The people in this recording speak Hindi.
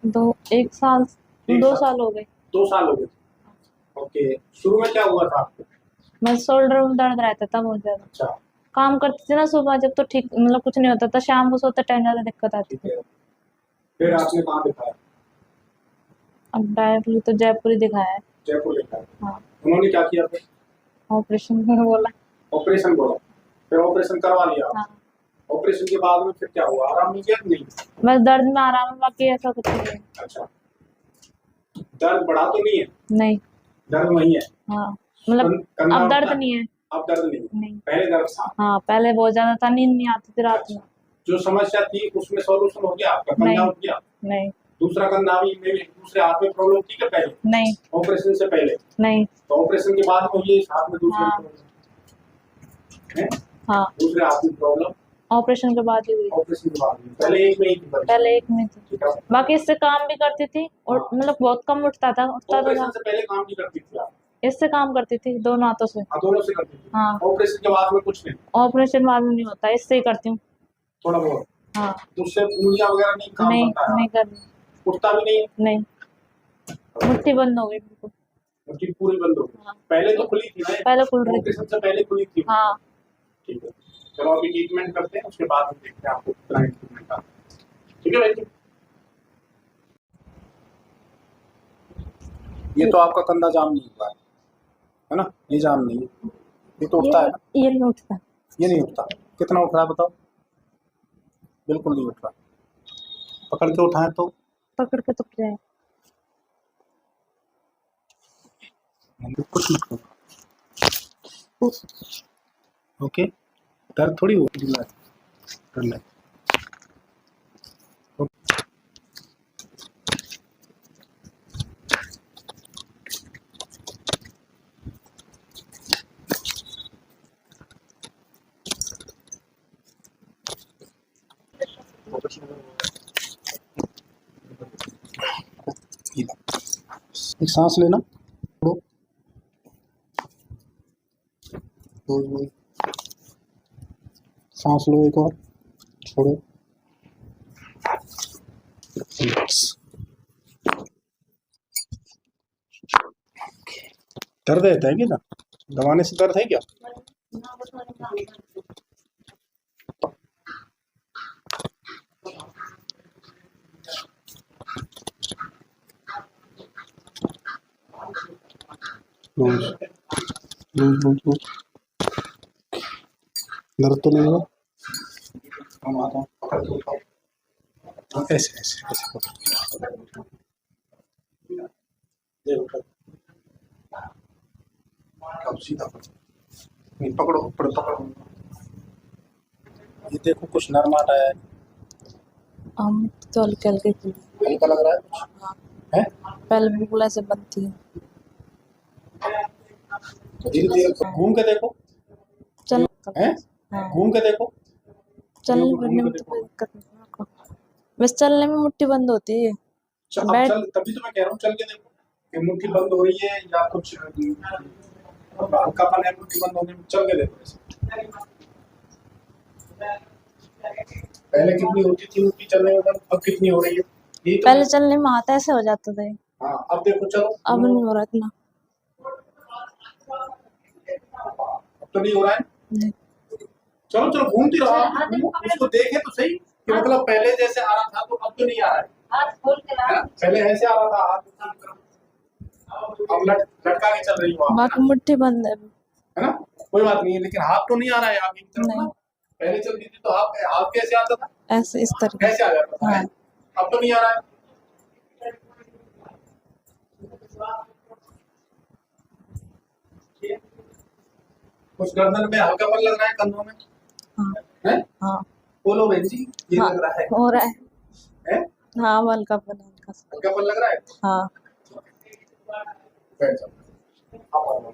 दो एक साल एक 2 साल हो गए। 2 साल हो गए। ओके, शुरू में क्या हुआ था आपको? मैं शोल्डर में दर्द रहता था बहुत ज्यादा। अच्छा, काम करती थी ना सुबह, जब तो ठीक मतलब कुछ नहीं होता था, शाम को सोते टाइम ज्यादा दिक्कत आती ठीक थी। है। फिर आपने कहाँ दिखाया? अब डायरेक्टली तो जयपुर ही दिखाया है। जयपुर दिखाया। हाँ, उन्होंने क्या किया फिर? ऑपरेशन में बोला। ऑपरेशन बोला, फिर ऑपरेशन करवा लिया। हाँ, ऑपरेशन के बाद में फिर क्या हुआ, आराम मिल गया कि नहीं? बस दर्द में आराम है, बाकी ऐसा कुछ नहीं है। अच्छा, दर्द बढ़ा तो नहीं है? नहीं। दर्द वही है? हाँ, मतलब कंधा अब दर्द उठता है? नहीं है। अब दर्द नहीं है? नहीं। पहले दर्द था? हाँ, पहले बहुत ज्यादा था, नींद नहीं आती थी रात में। अच्छा, जो समस्या थी उसमें सॉल्यूशन हो गया, आपका कंधा नहीं। उठ गया? नहीं। दूसरा कंधा भी में दूसरे हाथ में प्रॉब्लम थी क्या पहले? नहीं। ऑपरेशन से पहले? नहीं। तो ऑपरेशन के बाद में ये इस हाथ में दूसरे हाँ। प्रॉब्लम है? हाँ, दूसरे हाथ में प्रॉब्लम ऑपरेशन के बाद ही हुई। ऑपरेशन के बाद में, पहले एक में ही थी? पहले एक में थी, ठीक है। बाकी इससे काम भी करती थी और हाँ। मतलब बहुत कम उठता था तो ऑपरेशन से पहले काम नहीं करती थी आप? इससे काम करती थी दोनों हाथों से। हाँ, दोनों से करती थी। हाँ। ऑपरेशन के बाद में कुछ नहीं? ऑपरेशन बाद में नहीं होता, इससे ही करती हूँ। थोड़ा बहुत? हाँ। तो उससे उंगलियां वगैरह नहीं काम नहीं, करता है? नहीं करनी। उठता भी नहीं? नहीं, मुट्ठी बंद हो गई बिल्कुल। उनकी पूरी बंद हो गई? हाँ। पहले तो खुली थी ना? पहले खुल रही थी। ऑपरेशन से पहले खुली थी? हाँ। ठीक है, चलो अभी ट्रीटमेंट करते हैं, उसके बाद हम देखते हैं आपको कितना ट्रीटमेंट आता है। ठीक है भाई जी? ये तो आपका कंधा जाम नहीं हुआ है ना? ये जाम नहीं है, ये तो उठता है ना? ये नहीं उठता। ये नहीं उठता? कितना उठ रहा है बताओ? बिल्कुल नहीं उठ रहा। पकड़ के उठाएं तो? पकड़ के तो जाए। कुछ मत करो। ओके, दर्द थोड़ी होगी, कर ले। एक सांस लेना, छोड़ो, सांस लो, एक और, छोड़ो। दर्द रहता है क्या ना? दबाने से दर्द है क्या? Loose loose loose loose. दर्द तो नहीं हुआ? हम आता हूँ, ऐसे ऐसे ऐसे पकड़। देखो, अब सीधा पकड़ो, नहीं पकड़ो, ऊपर पकड़ो। ये देखो कुछ नरमाट आया है। हम तो हल्के हल्के खुली। हल्का लग रहा है कुछ? हाँ, है? पहले बिल्कुल ऐसे बंद थी। धीरे धीरे घूम के देखो। चल। है? हाँ, घूम के देखो। चलने घूम फिरने के में तो देखो। कोई दिक्कत नहीं है आपको। बस चलने में मुट्ठी बंद होती है। अब बैठ चल, तभी तो मैं कह रहा हूँ चल के देखो कि मुट्ठी बंद हो रही है या कुछ हल्कापन है मुट्ठी बंद होने में। चल के देखो ऐसे। पहले कितनी होती थी मुट्ठी चलने में बंद, अब कितनी हो रही है? यही तो। पहले चलने में हाथ ऐसे हो जाता था। हाँ, अब देखो, चलो। अब नहीं हो रहा इतना। अब तो नहीं हो रहा है? नहीं। चलो चलो, घूमती रहो आप, उसको देखे तो सही कि मतलब पहले जैसे आ रहा था तो अब तो नहीं आ रहा है। पहले ऐसे आ रहा था हाथ, अब लटका के चल रही हो आप, बाकी मुट्ठी बंद है। है ना? कोई बात नहीं है, लेकिन हाथ तो नहीं आ रहा है आगे की तरफ। नहीं। पहले चलती थी तो हाथ हाथ कैसे आता था? ऐसे इस तरह कैसे आ जाता था? हाँ। अब तो नहीं आ रहा है। कुछ गर्दन में हल्कापन लग रहा है, कंधों में हाँ। है? हाँ। बोलो बहन जी, ये हाँ, लग रहा है? हो रहा है। है? हाँ, हल्कापन हल्का सा। हल्कापन लग रहा है? हाँ। बैठ जाओ। आप आओ।